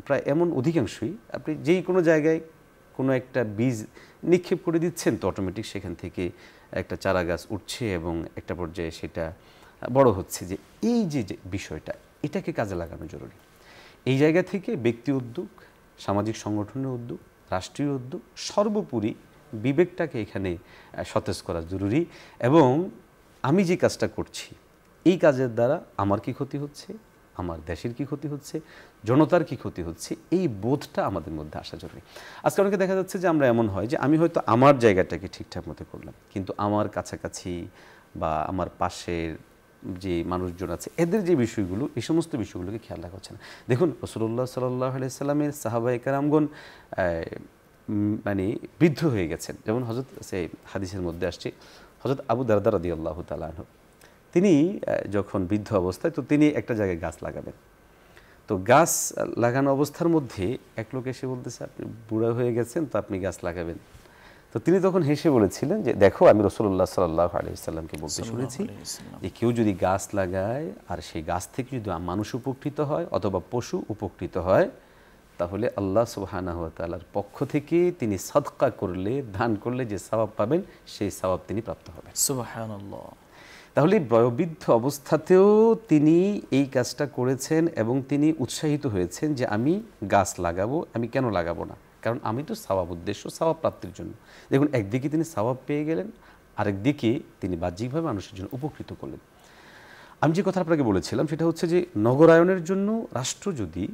প্রায় এমন অধিকাংশই আপনি যেই কোনো জায়গায় কোনো একটা বীজ নিক্ষেপ করে দিচ্ছেন তো অটোমেটিক সেখান থেকে একটা চারা গাছ উঠছে এবং একটা পর্যায়ে সেটা বড় হচ্ছে। যে এই যে বিষয়টা, এটাকে কাজে লাগানো জরুরি। এই জায়গা থেকে ব্যক্তি উদ্যোগ, সামাজিক সংগঠনের উদ্যোগ, রাষ্ট্রীয় উদ্যোগ, সর্বোপরি বিবেকটাকে এখানে সতেজ করা জরুরি। এবং আমি যে কাজটা করছি, এই কাজের দ্বারা আমার কি ক্ষতি হচ্ছে, আমার দেশের কি ক্ষতি হচ্ছে, জনতার কি ক্ষতি হচ্ছে, এই বোধটা আমাদের মধ্যে আসা জরুরি। আজকে অনেকে দেখা যাচ্ছে যে আমরা এমন হয় যে আমি হয়তো আমার জায়গাটাকে ঠিকঠাক মতো করলাম, কিন্তু আমার কাছাকাছি বা আমার পাশের যে মানুষজন আছে এদের যে বিষয়গুলো, এই সমস্ত বিষয়গুলোকে খেয়াল রাখা হচ্ছে না। দেখুন, রাসূলুল্লাহ সাল্লাল্লাহু আলাইহি সাল্লামের সাহাবায়ে কেরামগণ মানে বৃদ্ধ হয়ে গেছেন। যেমন হযরত হাদিসের মধ্যে আসছে, হযরত আবু দারদা রাদিয়াল্লাহু তাআলা আনহু, তিনি যখন বৃদ্ধ অবস্থায়, তো তিনি একটা জায়গায় গাছ লাগাবেন। তো গাছ লাগানো অবস্থার মধ্যে এক লোক এসে বলতেছে, আপনি বুড়া হয়ে গেছেন, তো আপনি গাছ লাগাবেন। তো তিনি তখন হেসে বলেছিলেন যে, দেখো, আমি রাসূলুল্লাহ সাল্লাল্লাহু আলাইহি ওয়াসাল্লামকে বলতে শুনেছি যে কেউ যদি গাছ লাগায় আর সেই গাছ থেকে যদি মানুষ উপকৃত হয় অথবা পশু উপকৃত হয়, তাহলে আল্লাহ সুবহানাহু ওয়া তাআলার পক্ষ থেকে তিনি সাদকা করলে, দান করলে যে সওয়াব পাবেন, সেই সওয়াব তিনি প্রাপ্ত হবেন। সুবহানাল্লাহ। তাহলে বয়োবৃদ্ধ অবস্থাতেও তিনি এই কাজটা করেছেন এবং তিনি উৎসাহিত হয়েছেন যে আমি গাছ লাগাবো। আমি কেন লাগাবো না, কারণ আমি তো সওয়াব উদ্দেশ্য, সওয়াব প্রাপ্তির জন্য। দেখুন, একদিকে তিনি সওয়াব পেয়ে গেলেন, আরেকদিকে তিনি বাহ্যিকভাবে মানুষের জন্য উপকৃত করলেন। আমি যে কথা আপনাকে বলেছিলাম সেটা হচ্ছে যে নগরায়নের জন্য রাষ্ট্র যদি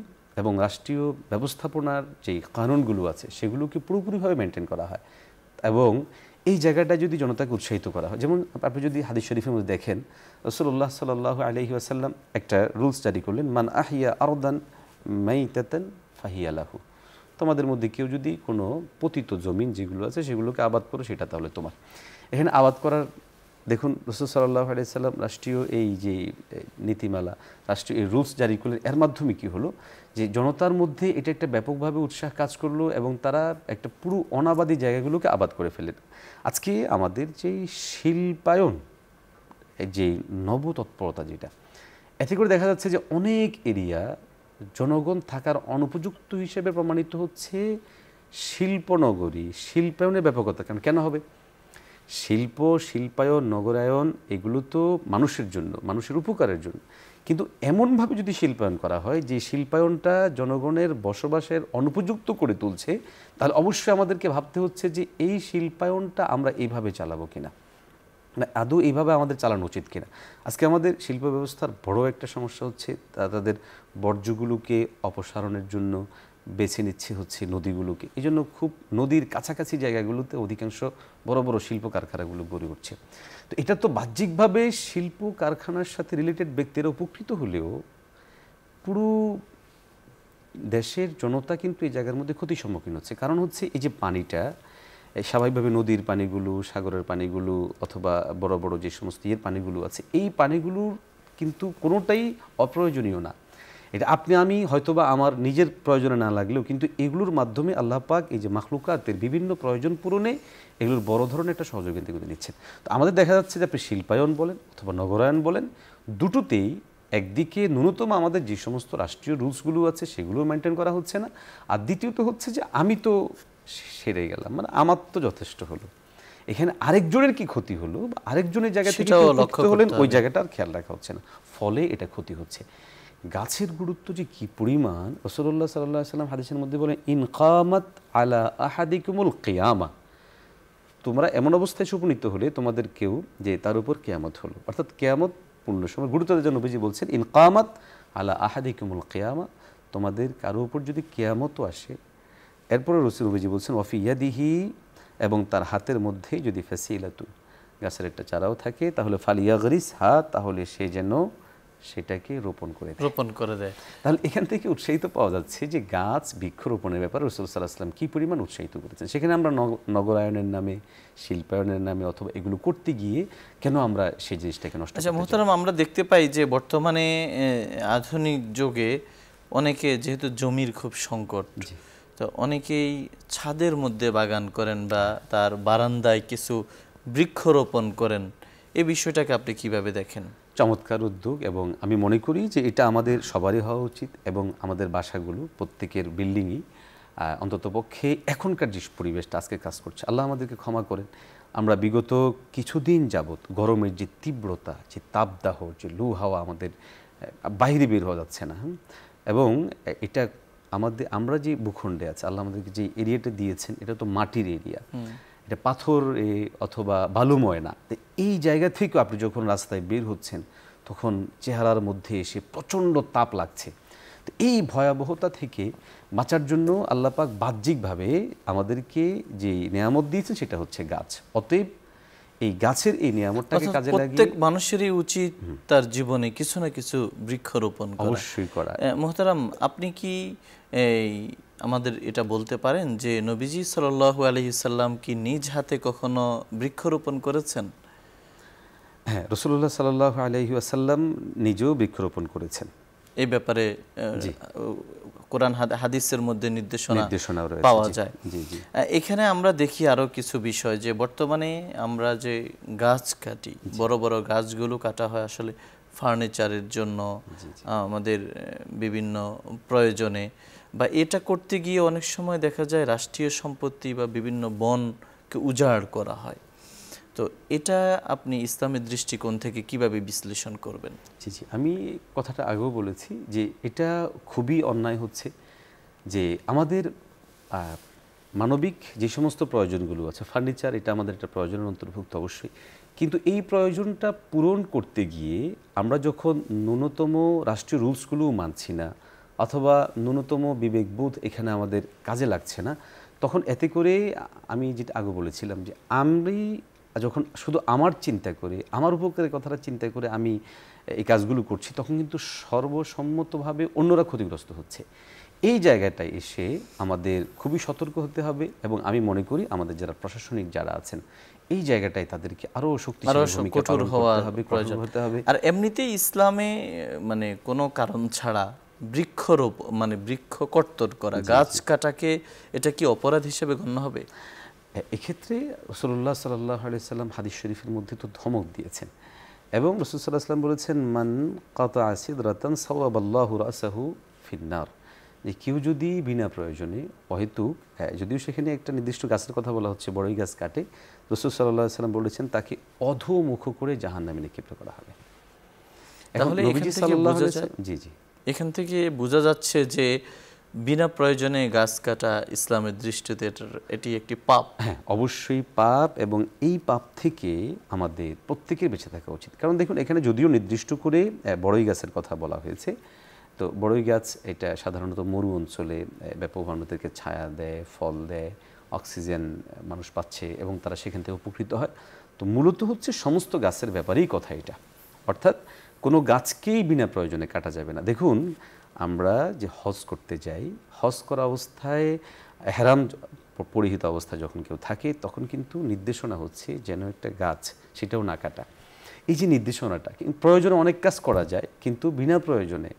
এবং রাষ্ট্রীয় ব্যবস্থাপনার যে কানুনগুলো আছে সেগুলোকে পুরোপুরিভাবে মেনটেন করা হয় এবং এই জায়গাটা যদি জনতাকে উৎসাহিত করা হয়, যেমন আপনি যদি হাদিস শরীফের মধ্যে দেখেন, রাসূলুল্লাহ সাল্লাল্লাহু আলাইহি ওয়াসাল্লাম একটা রুলস জারি করলেন, মান আহিয়া আরদান মাইতাতান ফাহিয়া লাহু। তোমাদের মধ্যে কেউ যদি কোনো পতিত জমিন যেগুলো আছে সেগুলোকে আবাদ করো, সেটা তাহলে তোমার। এখানে আবাদ করার দেখুন, রাসূল সাল্লাল্লাহু আলাইহি সাল্লাম রাষ্ট্রীয় এই যে নীতিমালা, রাষ্ট্রীয় এই রুলস জারি করলেন, এর মাধ্যমে কি হলো যে জনতার মধ্যে এটা একটা ব্যাপকভাবে উৎসাহ কাজ করলো এবং তারা একটা পুরো অনাবাদী জায়গাগুলোকে আবাদ করে ফেলেন। আজকে আমাদের যে শিল্পায়ন, যে নবতৎপরতা যেটা, এতে করে দেখা যাচ্ছে যে অনেক এরিয়া জনগণ থাকার অনুপযুক্ত হিসেবে প্রমাণিত হচ্ছে। শিল্পনগরী, শিল্পায়নের ব্যাপকতা কেন হবে? শিল্পায়ন, নগরায়ন এগুলো তো মানুষের জন্য, মানুষের উপকারের জন্য, কিন্তু এমনভাবে যদি শিল্পায়ন করা হয় যে শিল্পায়নটা জনগণের বসবাসের অনুপযুক্ত করে তুলছে, তাহলে অবশ্যই আমাদেরকে ভাবতে হচ্ছে যে এই শিল্পায়নটা আমরা এইভাবে চালাবো কিনা, না আদৌ এইভাবে আমাদের চালানো উচিত কিনা। আজকে আমাদের শিল্প ব্যবস্থার বড় একটা সমস্যা হচ্ছে তাদের বর্জ্যগুলোকে অপসারণের জন্য বেছে নিচ্ছে হচ্ছে নদীগুলোকে। এই জন্য খুব নদীর কাছাকাছি জায়গাগুলোতে অধিকাংশ বড় বড় শিল্প কারখানাগুলো গড়ে উঠছে। তো এটা তো বাহ্যিকভাবে শিল্প কারখানার সাথে রিলেটেড ব্যক্তিরা উপকৃত হলেও পুরো দেশের জনতা কিন্তু এই জায়গার মধ্যে ক্ষতির সম্মুখীন হচ্ছে। কারণ হচ্ছে এই যে পানিটা স্বাভাবিকভাবে নদীর পানিগুলো, সাগরের পানিগুলো অথবা বড় বড় যে সমস্ত পানিগুলো আছে, এই পানিগুলোর কিন্তু কোনোটাই অপ্রয়োজনীয় না। এটা আপনি আমি হয়তোবা আমার নিজের প্রয়োজনে না লাগলেও কিন্তু এগুলোর মাধ্যমে আল্লাহ পাক এই যে মাখলুকাতের বিভিন্ন প্রয়োজন পূরণে এগুলোর বড় ধরনের একটা সহযোগিতা করে নিচ্ছেন। তো আমাদের দেখা যাচ্ছে যে আপনি শিল্পায়ন বলেন অথবা নগরায়ন বলেন, দুটোতেই একদিকে ন্যূনতম আমাদের যে সমস্ত রাষ্ট্রীয় রুলসগুলো আছে সেগুলো মেনটেন করা হচ্ছে না, আর দ্বিতীয়ত হচ্ছে যে আমি তো সেরে গেলাম, মানে আমার তো যথেষ্ট হলো, এখানে আরেকজনের কি ক্ষতি হলো বা আরেকজনের জায়গা থেকে লক্ষ্য হলেন ওই জায়গাটা আর খেয়াল রাখা হচ্ছে না, ফলে এটা ক্ষতি হচ্ছে। গাছের গুরুত্ব যে কি পরিমাণ, রাসূলুল্লাহ সাল্লাল্লাহু আলাইহি ওয়াসাল্লাম হাদিসের মধ্যে বলেন, ইন কামাত আলা আহাদিকুমুল কিয়ামা, তোমরা এমন অবস্থায় উপনীত হলে তোমাদের কেউ যে তার উপর কিয়ামত হলো, অর্থাৎ কিয়ামত পূর্ণ সময় গুরুত্ব দেওয়ার জন্য নবীজি বলছেন, ইন কামাত আলা আহাদিকুমুল কিয়ামা, তোমাদের কারো উপর যদি কিয়ামতও আসে। এরপরে নবীজি বলছেন ওয়াফি ইয়াদিহি, এবং তার হাতের মধ্যেই যদি ফাসিলাতু, গাছের একটা চারাও থাকে, তাহলে ফালিয়াগরিস হা, তাহলে সে যেন সেটাকে রোপণ করে দেয়। তাহলে এখান থেকে উৎসাহিত পাওয়া যাচ্ছে যে গাছ বৃক্ষরোপণের ব্যাপারে রাসূল সাল্লাল্লাহু আলাইহি ওয়াসাল্লাম কী পরিমাণ উৎসাহিত করেছেন। সেখানে আমরা নগরায়নের নামে, শিল্পায়নের নামে অথবা এগুলো করতে গিয়ে কেন আমরা সেই জিনিসটাকে নষ্ট করতে চাই? মুহতারাম, আমরা দেখতে পাই যে বর্তমানে আধুনিক যুগে অনেকে যেহেতু জমির খুব সংকট, তো অনেকেই ছাদের মধ্যে বাগান করেন বা তার বারান্দায় কিছু বৃক্ষরোপণ করেন। এই বিষয়টাকে আপনি কিভাবে দেখেন? চমৎকার উদ্যোগ, এবং আমি মনে করি যে এটা আমাদের সবারই হওয়া উচিত, এবং আমাদের বাসাগুলো প্রত্যেকের বিল্ডিংই অন্ততপক্ষে এখনকার যে পরিবেশটা আজকে কাজ করছে, আল্লাহ আমাদেরকে ক্ষমা করেন, আমরা বিগত কিছুদিন যাবৎ গরমের যে তীব্রতা, যে তাপদাহ, যে লু হাওয়া, আমাদের বাইরে বের হওয়া যাচ্ছে না, এবং এটা আমরা যে ভূখণ্ডে আছে, আল্লাহ আমাদেরকে যে এরিয়াটা দিয়েছেন এটা তো মাটির এরিয়া, এটা পাথর অথবা বালুময় না। এই জায়গা থেকে আপনি যখন রাস্তায় বের হচ্ছেন তখন চেহারার মধ্যে এসে প্রচণ্ড তাপ লাগছে। তো এই ভয়াবহতা থেকে বাঁচার জন্য আল্লাহ পাক বাহ্যিকভাবে আমাদেরকে যে নিয়ামত দিয়েছেন সেটা হচ্ছে গাছ। অতএব এই গাছের এই নিয়ামতটাকে কাজে লাগিয়ে প্রত্যেক মানুষেরই উচিত তার জীবনে কিছু না কিছু বৃক্ষরোপণ অবশ্যই করা। মুহতারাম, আপনি কি আমাদের এটা বলতে পারেন যে নবীজি সাল্লাল্লাহু আলাইহি সাল্লাম কি নিজ হাতে কখনো বৃক্ষরোপণ করেছেন? হ্যাঁ, রাসূলুল্লাহ সাল্লাল্লাহু আলাইহি ওয়াসাল্লাম নিজেও বৃক্ষরোপণ করেছেন। এই ব্যাপারে কোরআন হাদিসের মধ্যে নির্দেশনা পাওয়া যায়। এখানে আমরা দেখি আরো কিছু বিষয়, যে বর্তমানে আমরা যে গাছ কাটি, বড় বড় গাছগুলো কাটা হয় আসলে ফার্নিচারের জন্য, আমাদের বিভিন্ন প্রয়োজনে, বা এটা করতে গিয়ে অনেক সময় দেখা যায় রাষ্ট্রীয় সম্পত্তি বা বিভিন্ন বনকে উজাড় করা হয়। তো এটা আপনি ইসলামের দৃষ্টিকোণ থেকে কিভাবে বিশ্লেষণ করবেন? জি জি, আমি কথাটা আগেও বলেছি যে এটা খুবই অন্যায় হচ্ছে যে আমাদের মানবিক যে সমস্ত প্রয়োজনগুলো আছে, ফার্নিচার এটা আমাদের একটা প্রয়োজনের অন্তর্ভুক্ত অবশ্যই, কিন্তু এই প্রয়োজনটা পূরণ করতে গিয়ে আমরা যখন ন্যূনতম রাষ্ট্রীয় রুলসগুলোও মানছি না অথবা ন্যূনতম বিবেকবোধ এখানে আমাদের কাজে লাগছে না, তখন এতে করে আমি যেটা আগে বলেছিলাম যে আমি যখন শুধু আমার চিন্তা করে, আমার উপকারের কথাটা চিন্তা করে আমি এই কাজগুলো করছি, তখন কিন্তু সর্বসম্মতভাবে অন্যরা ক্ষতিগ্রস্ত হচ্ছে। এই জায়গাটায় এসে আমাদের খুবই সতর্ক হতে হবে এবং আমি মনে করি আমাদের যারা প্রশাসনিক যারা আছেন এই জায়গাটায় তাদেরকে আরো শক্তিশালী ভূমিকা কঠোর পালন হওয়ার করতে হবে, প্রয়োজন কঠোর হতে হবে। আর এমনিতেই ইসলামে মানে কোনো কারণ ছাড়া বৃক্ষরোপ মানে বৃক্ষ কর্তন করা, গাছ কাটাকে এটা কি অপরাধ হিসেবে গণ্য হবে? এক্ষেত্রে রাসূলুল্লাহ সাল্লাল্লাহু আলাইহি সাল্লাম হাদিস শরীফের মধ্যে তো ধমক দিয়েছেন এবং রাসূল সাল্লাল্লাহু আলাইহি সাল্লাম বলেছেন, মান কাতাআ সিদরাতান সাওয়াবাল্লাহু রাসাহু ফিন্নার, যে কেউ যদি বিনা প্রয়োজনে অহেতুক, যদিও সেখানে একটা নির্দিষ্ট গাছের কথা বলা হচ্ছে, বড়ই গাছ কাটে, রাসূল সাল্লাল্লাহু আলাইহি সাল্লাম বলেছেন তাকে অধোমুখ করে জাহান্নামে নিক্ষেপ করা হবে। তাহলে নবীজি সাল্লাল্লাহু আলাইহি সাল্লাম, জি জি, এখান থেকে বোঝা যাচ্ছে যে বিনা প্রয়োজনে গাছ কাটা ইসলামের দৃষ্টিতে এটি একটি পাপ। হ্যাঁ, অবশ্যই পাপ এবং এই পাপ থেকে আমাদের প্রত্যেকের বেঁচে থাকা উচিত। কারণ দেখুন এখানে যদিও নির্দিষ্ট করে বড়ই গাছের কথা বলা হয়েছে, তো বড়ই গাছ এটা সাধারণত মরু অঞ্চলে ব্যাপকভাবে আমাদেরকে ছায়া দেয়, ফল দেয়, অক্সিজেন মানুষ পাচ্ছে এবং তারা সেখান থেকে উপকৃত হয়। তো মূলত হচ্ছে সমস্ত গাছের ব্যাপারেই কথা এটা, অর্থাৎ কোনো গাছকেই বিনা প্রয়োজনে কাটা যাবে না। দেখুন আমরা যে হজ করতে যাই, হজ করা অবস্থায় হেরাম পরিহিত অবস্থায় যখন কেউ থাকে তখন কিন্তু নির্দেশনা হচ্ছে যেন একটা গাছ সেটাও না কাটা। এই যে নির্দেশনাটা, প্রয়োজনে অনেক কাজ করা যায় কিন্তু বিনা প্রয়োজনে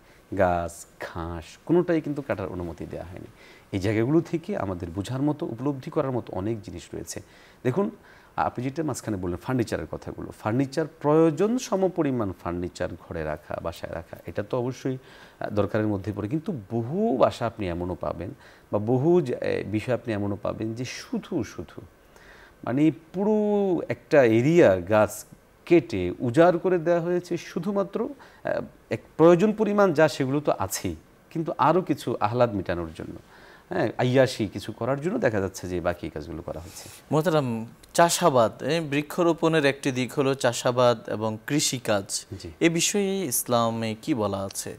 গাছ ঘাস কোনোটাই কিন্তু কাটার অনুমতি দেওয়া হয়নি। এই জায়গাগুলো থেকে আমাদের বোঝার মতো, উপলব্ধি করার মতো অনেক জিনিস রয়েছে। দেখুন আপনি যেটা মাঝখানে বললেন ফার্নিচারের কথাগুলো, ফার্নিচার প্রয়োজন সমপরিমাণ ফার্নিচার ঘরে রাখা, বাসায় রাখা, এটা তো অবশ্যই দরকারের মধ্যে পড়ে। কিন্তু বহু বাসা আপনি এমনও পাবেন বা বহু বিষয় আপনি এমনও পাবেন যে শুধু মানে পুরো একটা এরিয়া গাছ কেটে উজাড় করে দেওয়া হয়েছে শুধুমাত্র এক প্রয়োজন পরিমাণ যা সেগুলো তো আছেই, কিন্তু আরও কিছু আহ্লাদ মেটানোর জন্য, হ্যাঁ, আইয়াসি কিছু করার জন্য দেখা যাচ্ছে যে বাকি কাজগুলো করা হচ্ছে। মোহতারাম, চাষাবাদ, বৃক্ষরোপণের একটি দিক হলো চাষাবাদ এবং কৃষিকাজ, এ বিষয়ে ইসলামে কি বলা আছে?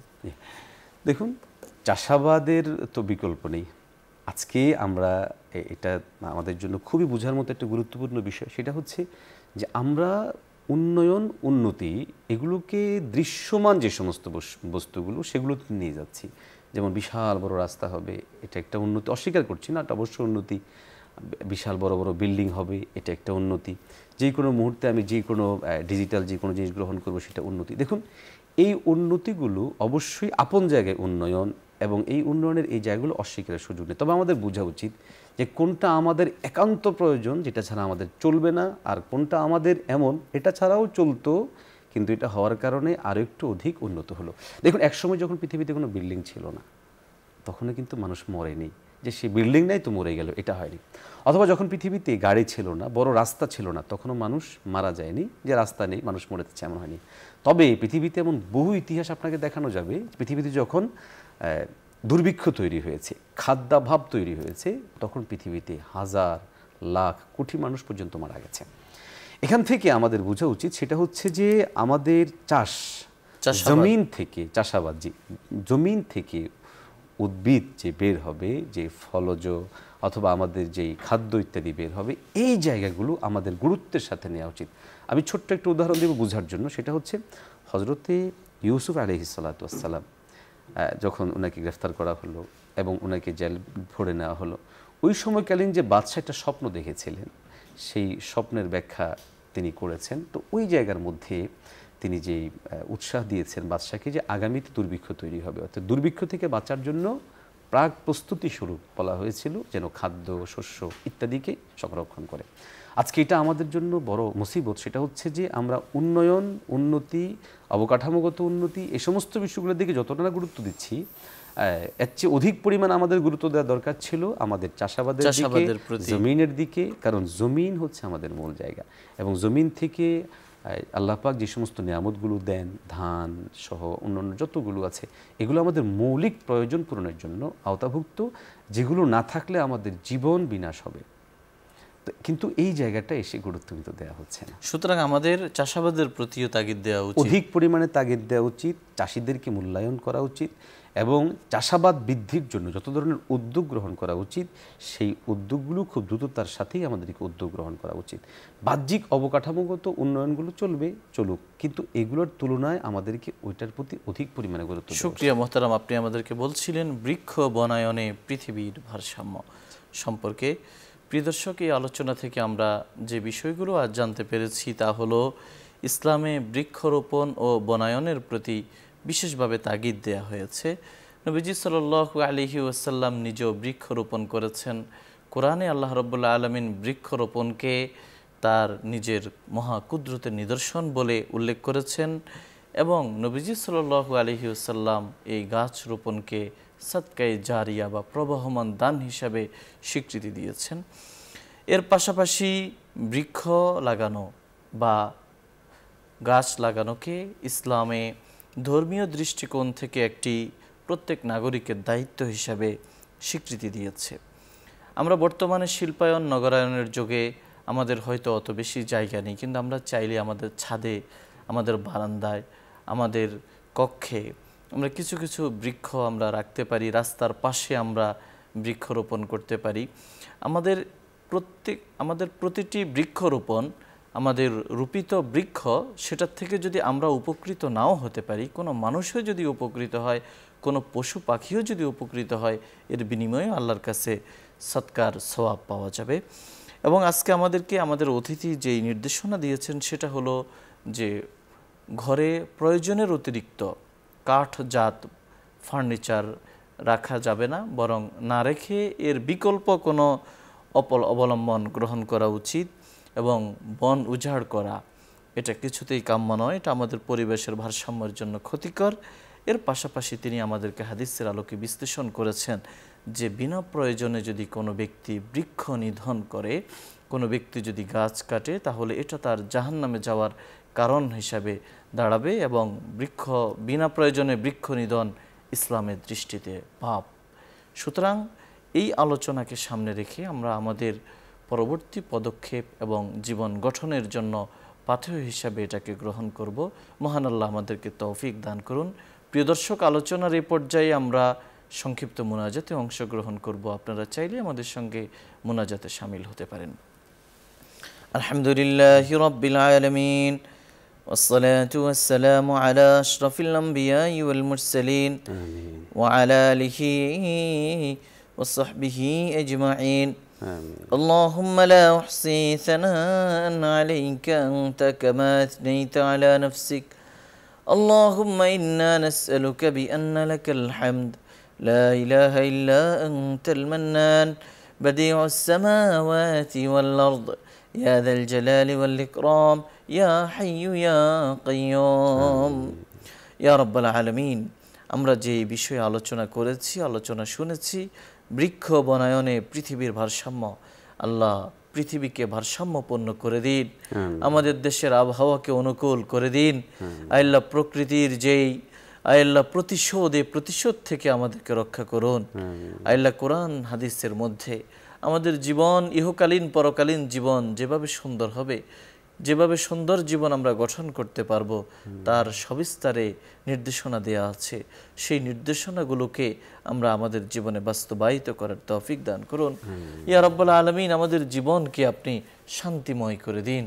দেখুন চাষাবাদের তো বিকল্প নেই। আজকে আমরা এটা আমাদের জন্য খুবই বোঝার মতো একটা গুরুত্বপূর্ণ বিষয়, সেটা হচ্ছে যে আমরা উন্নয়ন উন্নতি এগুলোকে দৃশ্যমান যে সমস্ত বস্তুগুলো সেগুলো নিয়ে যাচ্ছি। যেমন বিশাল বড় রাস্তা হবে, এটা একটা উন্নতি, অস্বীকার করছি না, এটা অবশ্যই উন্নতি। বিশাল বড় বড় বিল্ডিং হবে, এটা একটা উন্নতি। যে কোনো মুহূর্তে আমি যে কোনো ডিজিটাল যে কোনো জিনিস গ্রহণ করবো, সেটা উন্নতি। দেখুন এই উন্নতিগুলো অবশ্যই আপন জায়গায় উন্নয়ন এবং এই উন্নয়নের এই জায়গাগুলো অস্বীকারের সুযোগ নেই। তবে আমাদের বোঝা উচিত যে কোনটা আমাদের একান্ত প্রয়োজন, যেটা ছাড়া আমাদের চলবে না, আর কোনটা আমাদের এমন এটা ছাড়াও চলতো কিন্তু এটা হওয়ার কারণে আরও একটু অধিক উন্নত হলো। দেখুন একসময় যখন পৃথিবীতে কোনো বিল্ডিং ছিল না তখনও কিন্তু মানুষ মরেনি যে সে বিল্ডিং নাই তো মরে গেল, এটা হয়নি। অথবা যখন পৃথিবীতে গাড়ি ছিল না, বড় রাস্তা ছিল না, তখনও মানুষ মারা যায়নি যে রাস্তা নেই মানুষ মরে যাচ্ছে, এমন হয়নি। তবে পৃথিবীতে এমন বহু ইতিহাস আপনাকে দেখানো যাবে, পৃথিবীতে যখন দুর্ভিক্ষ তৈরি হয়েছে, খাদ্যাভাব তৈরি হয়েছে, তখন পৃথিবীতে হাজার লাখ কোটি মানুষ পর্যন্ত মারা গেছে। এখান থেকে আমাদের বোঝা উচিত সেটা হচ্ছে যে আমাদের জমিন থেকে চাষাবাদ, জমিন থেকে উদ্ভিদ যে বের হবে, যে ফলজ অথবা আমাদের যেই খাদ্য ইত্যাদি বের হবে, এই জায়গাগুলো আমাদের গুরুত্বের সাথে নেওয়া উচিত। আমি ছোট্ট একটা উদাহরণ দেব বোঝার জন্য, সেটা হচ্ছে হজরতে ইউসুফ আলাইহিস সালাতু ওয়াস সালাম যখন ওনাকে গ্রেফতার করা হলো এবং ওনাকে জেল ভরে নেওয়া হলো, ওই সময়কালীন যে বাদশা একটা স্বপ্ন দেখেছিলেন, সেই স্বপ্নের ব্যাখ্যা তিনি করেছেন। তো ওই জায়গার মধ্যে তিনি যে উৎসাহ দিয়েছেন বাদশাকে যে আগামীতে দুর্ভিক্ষ তৈরি হবে, অর্থাৎ দুর্ভিক্ষ থেকে বাঁচার জন্য প্রাক প্রস্তুতি স্বরূপ বলা হয়েছিল, যেন খাদ্য, শস্য ইত্যাদিকে সংরক্ষণ করে। আজকে এটা আমাদের জন্য বড় মুসিবত। সেটা হচ্ছে যে আমরা উন্নয়ন, উন্নতি, অবকাঠামোগত উন্নতি, এই সমস্ত বিষয়গুলোর দিকে যতটা না গুরুত্ব দিচ্ছি, এর চেয়ে অধিক পরিমাণ আমাদের গুরুত্ব দেওয়া দরকার ছিল আমাদের চাষাবাদের দিকে, জমিনের দিকে। কারণ জমিন হচ্ছে আমাদের মূল জায়গা, এবং জমিন থেকে আল্লাহ পাক যে সমস্ত নিয়ামতগুলো দেন, ধান সহ অন্যান্য যতগুলো আছে, এগুলো আমাদের মৌলিক প্রয়োজন পূরণের জন্য আওতাভুক্ত, যেগুলো না থাকলে আমাদের জীবন বিনাশ হবে। কিন্তু এই জায়গাটা এসে গুরুত্ব কিন্তু দেওয়া হচ্ছে না। সুতরাং আমাদের চাষাবাদের প্রতিও তাগিদ দেওয়া উচিত, অধিক পরিমাণে তাগিদ দেওয়া উচিত, চাষিদেরকে মূল্যায়ন করা উচিত, এবং চাষাবাদ বৃদ্ধির জন্য যত ধরনের উদ্যোগ গ্রহণ করা উচিত, সেই উদ্যোগগুলো খুব দ্রুততার সাথেই আমাদেরকে উদ্যোগ গ্রহণ করা উচিত। বাহ্যিক অবকাঠামোগত উন্নয়নগুলো চলুক, কিন্তু এগুলোর তুলনায় আমাদেরকে ওইটার প্রতি অধিক পরিমাণে গুরুত্ব দেওয়া। শুকরিয়া মোহতারাম, আপনি আমাদেরকে বলছিলেন বৃক্ষ বনায়নে পৃথিবীর ভারসাম্য সম্পর্কে। প্রিয় দর্শক, এই আলোচনা থেকে আমরা যে বিষয়গুলো আজ জানতে পেরেছি তা হলো ইসলামে বৃক্ষরোপণ ও বনায়নের প্রতি বিশেষভাবে তাগিদ দেয়া হয়েছে। নবীজি সাল্লাল্লাহু আলাইহি ওয়াসাল্লাম নিজেও বৃক্ষরোপণ করেছেন। কোরআনে আল্লাহ রাব্বুল আলামিন বৃক্ষরোপণকে তার নিজের মহা কুদরতের নিদর্শন বলে উল্লেখ করেছেন, এবং নবীজি সাল্লাল্লাহু আলাইহি ওয়াসাল্লাম এই গাছ রোপণকে সাদকায়ে জারিয়া বা প্রবাহমান দান হিসাবে স্বীকৃতি দিয়েছেন। এর পাশাপাশি বৃক্ষ লাগানো বা গাছ লাগানোকে ইসলামে ধর্মীয় দৃষ্টিকোণ থেকে একটি প্রত্যেক নাগরিকের দায়িত্ব হিসাবে স্বীকৃতি দিয়েছে। আমরা বর্তমানে শিল্পায়ন, নগরায়নের যুগে আমাদের হয়তো অত বেশি জায়গা নেই, কিন্তু আমরা চাইলে আমাদের ছাদে, আমাদের বারান্দায়, আমাদের কক্ষে আমরা কিছু কিছু বৃক্ষ আমরা রাখতে পারি, রাস্তার পাশে আমরা বৃক্ষরোপণ করতে পারি। আমাদের প্রতিটি বৃক্ষরোপণ, আমাদের রোপিত বৃক্ষ, সেটার থেকে যদি আমরা উপকৃত নাও হতে পারি, কোনো মানুষও যদি উপকৃত হয়, কোনো পশু পাখিও যদি উপকৃত হয়, এর বিনিময়ে আল্লাহর কাছে সৎকার সওয়াব পাওয়া যাবে। এবং আজকে আমাদেরকে আমাদের অতিথি যেই নির্দেশনা দিয়েছেন সেটা হলো যে ঘরে প্রয়োজনের অতিরিক্ত কাঠজাত ফার্নিচার রাখা যাবে না, বরং না রেখে এর বিকল্প কোনো অবলম্বন গ্রহণ করা উচিত। এবং বন উজাড় করা এটা কিছুতেই কাম্য নয়, এটা আমাদের পরিবেশের ভারসাম্যের জন্য ক্ষতিকর। এর পাশাপাশি তিনি আমাদেরকে হাদিসের আলোকে বিশ্লেষণ করেছেন যে বিনা প্রয়োজনে যদি কোনো ব্যক্তি বৃক্ষ নিধন করে, কোনো ব্যক্তি যদি গাছ কাটে, তাহলে এটা তার জাহান্নামে যাওয়ার কারণ হিসাবে দাঁড়াবে, এবং বিনা প্রয়োজনে বৃক্ষ নিধন ইসলামের দৃষ্টিতে পাপ। সুতরাং এই আলোচনাকে সামনে রেখে আমরা আমাদের পরবর্তী পদক্ষেপ এবং জীবন গঠনের জন্য পাথেয় হিসাবে এটাকে গ্রহণ করব। মহান আল্লাহ আমাদেরকে তৌফিক দান করুন। প্রিয় দর্শক, আলোচনার এই পর্যায়ে আমরা সংক্ষিপ্ত মুনাজাতে অংশগ্রহণ করব। আপনারা চাইলে আমাদের সঙ্গে মুনাজাতে শামিল হতে পারেন। আলহামদুলিল্লাহি রাব্বিল আলামিন, ওয়াসসালাতু ওয়াসসালামু আলা আশরাফিল আমবিয়াই ওয়াল মুরসালিন ওয়া আলা আলিহি ওয়া সাহবিহি আজমাইন। اللهم لا أحصي ثناء عليك أنت كما أثنيت على نفسك. اللهم إنا نسألك بأن لك الحمد لا إله إلا أنت المنان بديع السماوات والأرض يا ذا الجلال والإكرام يا حي يا قيوم يا رب العالمين. আমরা যে বিষয়ে আলোচনা করেছি, আলোচনা শুনেছি, বৃক্ষ বনায়নে পৃথিবীর ভারসাম্য, আল্লাহ পৃথিবীকে ভারসাম্যপূর্ণ করে দিন, আমাদের দেশের আবহাওয়াকে অনুকূল করে দিন। আল্লাহ প্রকৃতির যেই আল্লাহ প্রতিশোধ থেকে আমাদেরকে রক্ষা করুন। আল্লাহ কোরআন হাদিসের মধ্যে আমাদের জীবন, ইহকালীন পরকালীন জীবন যেভাবে সুন্দর হবে, যেভাবে সুন্দর জীবন আমরা গঠন করতে পারবো, তার সবিস্তারে নির্দেশনা দেয়া আছে। সেই নির্দেশনাগুলোকে আমরা আমাদের জীবনে বাস্তবায়িত করার তৌফিক দান করুন। ইয়া রাব্বুল আলামিন, আমাদের জীবনকে আপনি শান্তিময় করে দিন।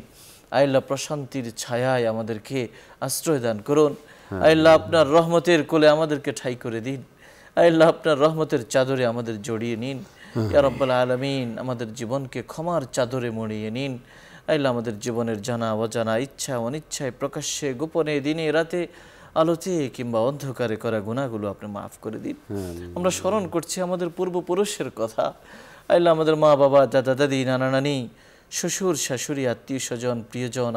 আল্লাহ প্রশান্তির ছায়ায় আমাদেরকে আশ্রয় দান করুন। আল্লাহ আপনার রহমতের কোলে আমাদেরকে ঠাঁই করে দিন। আল্লাহ আপনার রহমতের চাদরে আমাদের জড়িয়ে নিন। ইয়া রাব্বুল আলামিন, আমাদের জীবনকে ক্ষমার চাদরে মুড়িয়ে নিন। আল্লাহ আমাদের জীবনের জানা অজানা, ইচ্ছা অনিচ্ছায়, প্রকাশ্যে গোপনে, দিনে রাতে আলোতে কিংবা অন্ধকারে করা গুনাহগুলো আপনি মাফ করে দিন। আমরা স্মরণ করছি আমাদের পূর্বপুরুষের কথা। আল্লাহ আমাদের মা বাবা, দাদা দাদি, নানা নানি, শ্বশুর শাশুড়ি, আত্মীয় স্বজন, প্রিয়জন,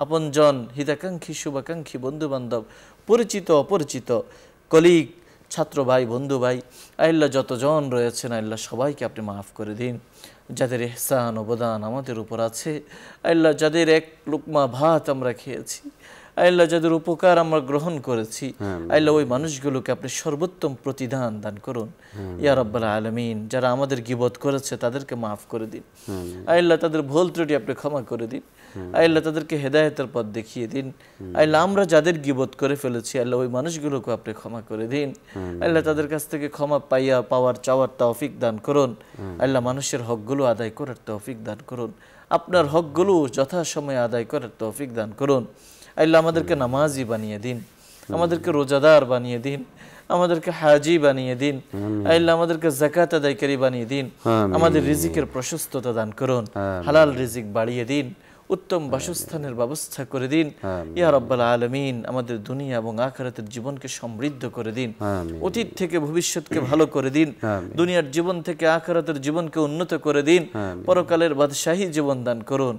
আপনজন, হিতাকাঙ্ক্ষী শুভাকাঙ্ক্ষী, বন্ধু বান্ধব, পরিচিত অপরিচিত, কলিগ, ছাত্র ভাই, বন্ধু ভাই, আল্লাহ যতজন রয়েছেন আল্লাহ সবাইকে আপনি মাফ করে দিন। যাদের ইহসান অবদান আমাদের উপর আছে আল্লাহ, যাদের এক লুকমা ভাত আমরা খেয়েছি আল্লাহ, যাদের উপকার আমরা গ্রহণ করেছি আল্লাহ, ওই মানুষগুলোকে আপনি সর্বোত্তম প্রতিদান দান করুন ইয়া রাব্বাল আলামিন। যারা আমাদের গীবত করেছে তাদেরকে মাফ করে দিন আল্লাহ, তাদের ভুল ত্রুটি আপনি ক্ষমা করে দিন আল্লাহ, তাদেরকে হেদায়েতের পথ দেখিয়ে দিন আল্লাহ। আমরা যাদের গীবত করে ফেলেছি আল্লাহ, ওই মানুষগুলোকে আপনি ক্ষমা করে দিন আল্লাহ, তাদের কাছ থেকে ক্ষমা পাওয়ার চাওয়ার তৌফিক দান করুন আল্লাহ। মানুষের হকগুলো আদায় করার তৌফিক দান করুন, আপনার হকগুলো যথাসময়ে আদায় করার তৌফিক দান করুন আল্লাহ। আমাদেরকে নামাজি বানিয়ে দিন, আমাদেরকে রোজাদার বানিয়ে দিন, আমাদেরকে হাজি বানিয়ে দিন আল্লাহ, আমাদেরকে যাকাত আদায়কারী বানিয়ে দিন। আমাদের রিজিকের প্রশস্ততা দান করুন, হালাল রিজিক বাড়িয়ে দিন, উত্তম বাসস্থানের ব্যবস্থা করে দিন ইয়া রাব্বাল আলামিন। আমাদের দুনিয়া এবং আখিরাতের জীবনকে সমৃদ্ধ করে দিন, অতীত থেকে ভবিষ্যৎকে ভালো করে দিন, দুনিয়ার জীবন থেকে আখিরাতের জীবনকে উন্নত করে দিন, পরকালের বাদশাহী জীবন দান করুন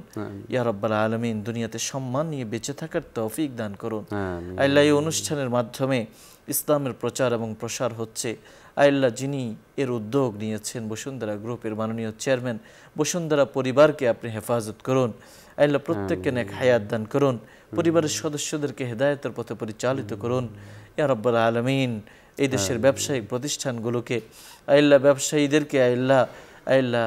ইয়া রাব্বাল আলামিন। দুনিয়াতে সম্মান নিয়ে বেঁচে থাকার তৌফিক দান করুন আল্লাহ। এই অনুষ্ঠানের মাধ্যমে ইসলামের প্রচার এবং প্রসার হচ্ছে আল্লাহ, যিনি এর উদ্যোগ নিয়েছেন বসুন্ধরা গ্রুপের মাননীয় চেয়ারম্যান, বসুন্ধরা পরিবারকে আপনি হেফাজত করুন আল্লাহ, প্রত্যেককে নেক হায়াত দান করুন, পরিবারের সদস্যদেরকে হেদায়েতের পথে পরিচালিত করুন ইয়া রাব্বাল আলামিন। এই দেশের ব্যবসায়িক প্রতিষ্ঠানগুলোকে আল্লাহ, ব্যবসায়ীদেরকে আল্লাহ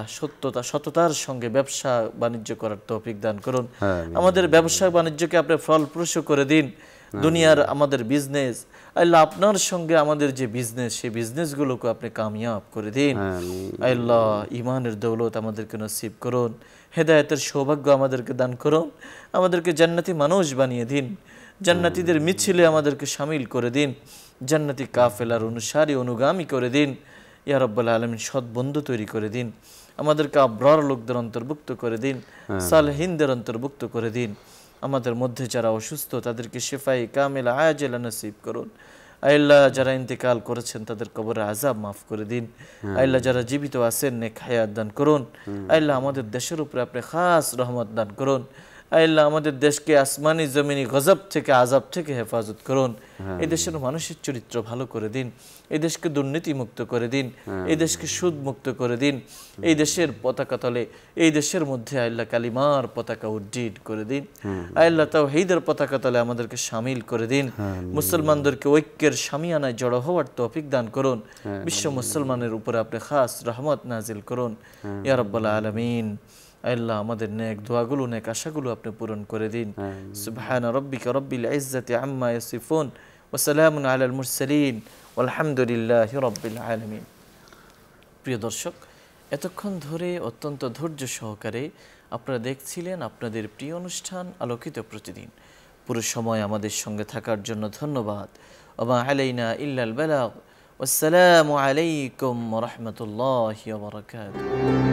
সততার সঙ্গে ব্যবসা বাণিজ্য করার তৌফিক দান করুন। আমাদের ব্যবসা বাণিজ্যকে আপনি ফলপ্রসূ করে দিন, দুনিয়ার আমাদের বিজনেস আল্লাহ, আপনার সঙ্গে আমাদের যে বিজনেস সেই বিজনেসগুলোকে আপনি কামিয়াব করে দিন আল্লাহ। ইমানের দৌলত আমাদেরকে নসিব করুন, হেদায়েতের সৌভাগ্য আমাদেরকে দান করুন, আমাদেরকে জান্নাতি মানুষ বানিয়ে দিন, জান্নাতীদের মিছিলে আমাদেরকে শামিল করে দিন, জান্নাতি কাফেলার অনুসারী অনুগামী করে দিন ইয়া রাব্বাল আলামিন। সৎ বন্ধু তৈরি করে দিন, আমাদেরকে আবরার লোকদের অন্তর্ভুক্ত করে দিন, সালেহিনদের অন্তর্ভুক্ত করে দিন। আমাদের মধ্যে যারা অসুস্থ তাদেরকে শিফাই কামিলা আয়াজিলা নসিব করুন আল্লাহ। যারা ইন্তেকাল করেছেন তাদের কবরের আযাব মাফ করে দিন আল্লাহ। যারা জীবিত আছেন নেক হায়াত দান করুন আল্লাহ। আমাদের দেশের উপরে আপনি খাস রহমত দান করুন আল্লাহ। আমাদের দেশকে আসমানি জমিনি গজব থেকে আযাব থেকে হেফাজত করুন। এই দেশের মানুষের চরিত্র ভালো করে দিন, এই দেশকে দুর্নীতি মুক্ত করে দিন, এই দেশকে সুদ মুক্ত করে দিন। এই দেশের পতাকা তলে, এই দেশের মধ্যে আল্লাহ কালিমার পতাকা উড্ডীন করে দিন আল্লাহ। তাওহীদের পতাকা তলে আমাদেরকে শামিল করে দিন, মুসলমানদেরকে ঐক্যের শামিয়ানায় জড়ো হওয়ার তৌফিক দান করুন। বিশ্ব মুসলমানের উপরে আপনি খাস রহমত নাজিল করুন ইয়া রাব্বাল আলামিন। আল্লাহ, আমাদের নেক দোয়াগুলো, নেক আশাগুলো আপনি পূরণ করে দিন। সুবহান রাব্বিকা রাব্বিল ইজ্জাতি আম্মা ইয়াসিফুন ওয়া সালামুন আলাল মুরসালিন ওয়ালহামদুলিল্লাহি রাব্বিল আলামিন। প্রিয় দর্শক, এতক্ষণ ধরে অত্যন্ত ধৈর্য সহকারে আপনারা দেখছিলেন আপনাদের প্রিয় অনুষ্ঠান আলোকিত প্রতিদিন। পুরো সময় আমাদের সঙ্গে থাকার জন্য ধন্যবাদ। ওয়া মা আলাইনা ইল্লাল বালাগ। ওয়াসসালামু আলাইকুম ওয়া রাহমাতুল্লাহি ওয়া বারাকাতুহু।